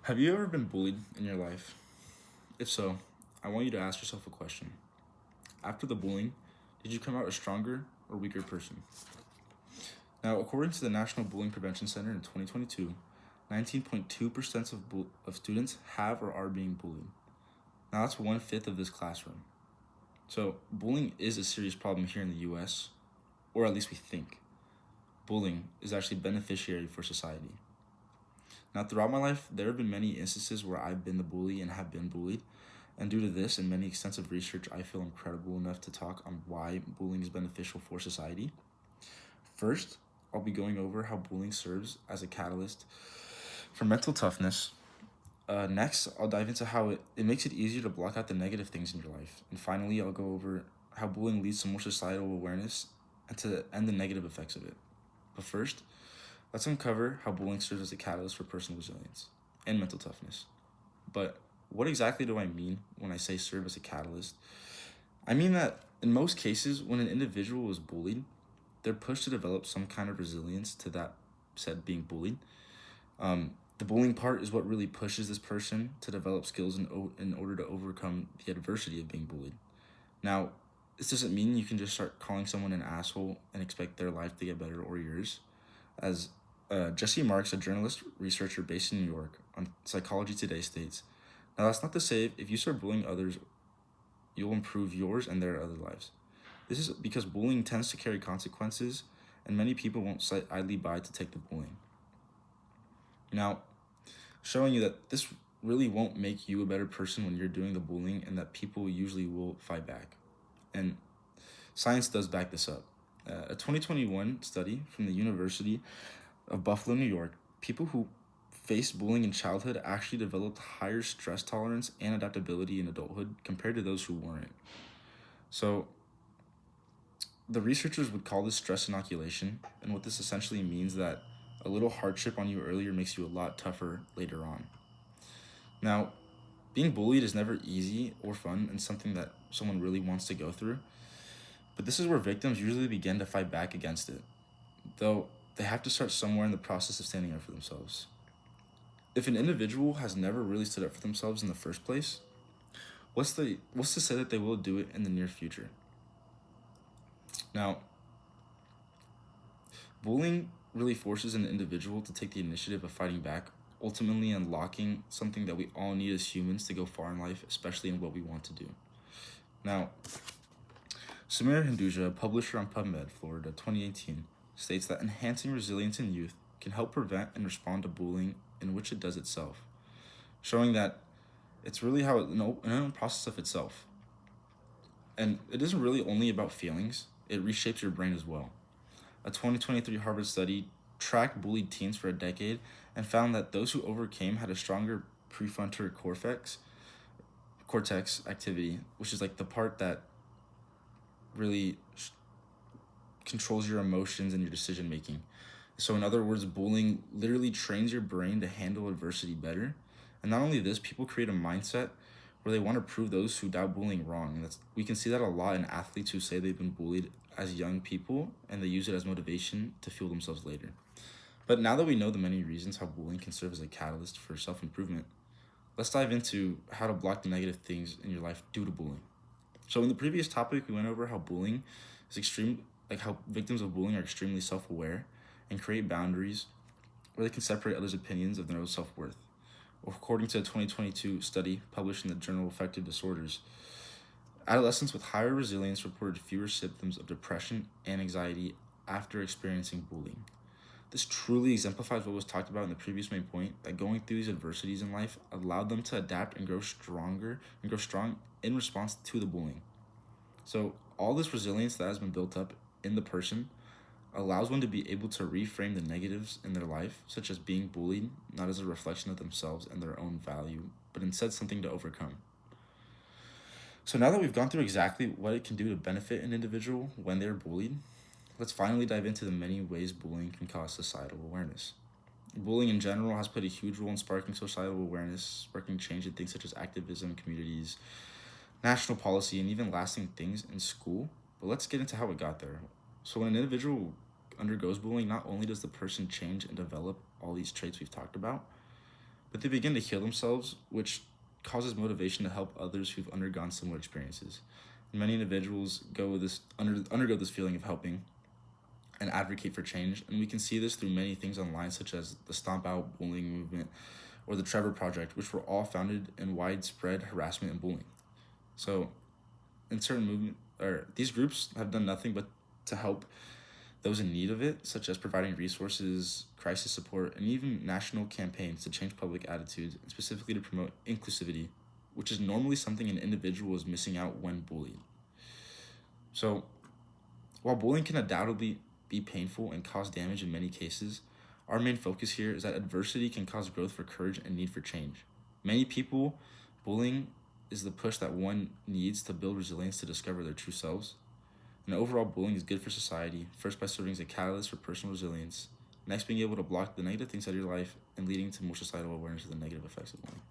Have you ever been bullied in your life? If so, I want you to ask yourself a question. After the bullying, did you come out a stronger or weaker person? Now, according to the National Bullying Prevention Center in 2022, 19.2% of students have or are being bullied. Now, that's one fifth of this classroom. So, bullying is a serious problem here in the US, or at least we think. Bullying is actually beneficiary for society. Now, throughout my life, there have been many instances where I've been the bully and have been bullied. And due to this and many extensive research, I feel incredible enough to talk on why bullying is beneficial for society. First, I'll be going over how bullying serves as a catalyst for mental toughness. Next, I'll dive into how it makes it easier to block out the negative things in your life. And finally, I'll go over how bullying leads to more societal awareness and to end the negative effects of it. But first, let's uncover how bullying serves as a catalyst for personal resilience and mental toughness. But what exactly do I mean when I say serve as a catalyst? I mean that in most cases, when an individual is bullied, they're pushed to develop some kind of resilience to that said being bullied. The bullying part is what really pushes this person to develop skills in order to overcome the adversity of being bullied. Now, this doesn't mean you can just start calling someone an asshole and expect their life to get better or yours. As Jesse Marks, a journalist researcher based in New York on Psychology Today, states, now that's not to say if you start bullying others, you'll improve yours and their other lives. This is because bullying tends to carry consequences, and many people won't sit idly by to take the bullying. Now, showing you that this really won't make you a better person when you're doing the bullying, and that people usually will fight back. And science does back this up. A 2021 study from the University of Buffalo, New York, people who faced bullying in childhood actually developed higher stress tolerance and adaptability in adulthood compared to those who weren't. So, the researchers would call this stress inoculation, and what this essentially means that a little hardship on you earlier makes you a lot tougher later on. Now, being bullied is never easy or fun and something that someone really wants to go through, but this is where victims usually begin to fight back against it, though they have to start somewhere in the process of standing up for themselves. If an individual has never really stood up for themselves in the first place, what's to say that they will do it in the near future? Now, bullying really forces an individual to take the initiative of fighting back, ultimately unlocking something that we all need as humans to go far in life, especially in what we want to do. Now, Samir Hinduja, a publisher on PubMed, Florida, 2018, states that enhancing resilience in youth can help prevent and respond to bullying in which it does itself, showing that it's really how an own process of itself. And it isn't really only about feelings, it reshapes your brain as well. A 2023 Harvard study tracked bullied teens for a decade and found that those who overcame had a stronger prefrontal cortex activity, which is like the part that really controls your emotions and your decision making. So, in other words, bullying literally trains your brain to handle adversity better. And not only this, people create a mindset where they want to prove those who doubt bullying wrong. And we can see that a lot in athletes who say they've been bullied as young people and they use it as motivation to fuel themselves later. But now that we know the many reasons how bullying can serve as a catalyst for self-improvement, let's dive into how to block the negative things in your life due to bullying. So in the previous topic, we went over how bullying is how victims of bullying are extremely self-aware and create boundaries where they can separate others' opinions of their own self-worth. According to a 2022 study published in the Journal of Affective Disorders, adolescents with higher resilience reported fewer symptoms of depression and anxiety after experiencing bullying. This truly exemplifies what was talked about in the previous main point, that going through these adversities in life allowed them to adapt and grow strong in response to the bullying. So all this resilience that has been built up in the person allows one to be able to reframe the negatives in their life, such as being bullied, not as a reflection of themselves and their own value, but instead something to overcome. So now that we've gone through exactly what it can do to benefit an individual when they're bullied, let's finally dive into the many ways bullying can cause societal awareness. Bullying in general has played a huge role in sparking societal awareness, sparking change in things such as activism, communities, national policy, and even lasting things in school. But let's get into how it got there. So when an individual undergoes bullying, not only does the person change and develop all these traits we've talked about, but they begin to heal themselves, which causes motivation to help others who've undergone similar experiences. Many individuals undergo this feeling of helping and advocate for change, and we can see this through many things online, such as the Stomp Out bullying movement or the Trevor Project, which were all founded in widespread harassment and bullying. So, in certain movement, or these groups have done nothing but to help those in need of it, such as providing resources, crisis support, and even national campaigns to change public attitudes, and specifically to promote inclusivity, which is normally something an individual is missing out when bullied. So, while bullying can undoubtedly be painful and cause damage in many cases, our main focus here is that adversity can cause growth for courage and need for change. Many people, bullying is the push that one needs to build resilience to discover their true selves. And overall, bullying is good for society, first by serving as a catalyst for personal resilience, next being able to block the negative things out of your life, and leading to more societal awareness of the negative effects of bullying.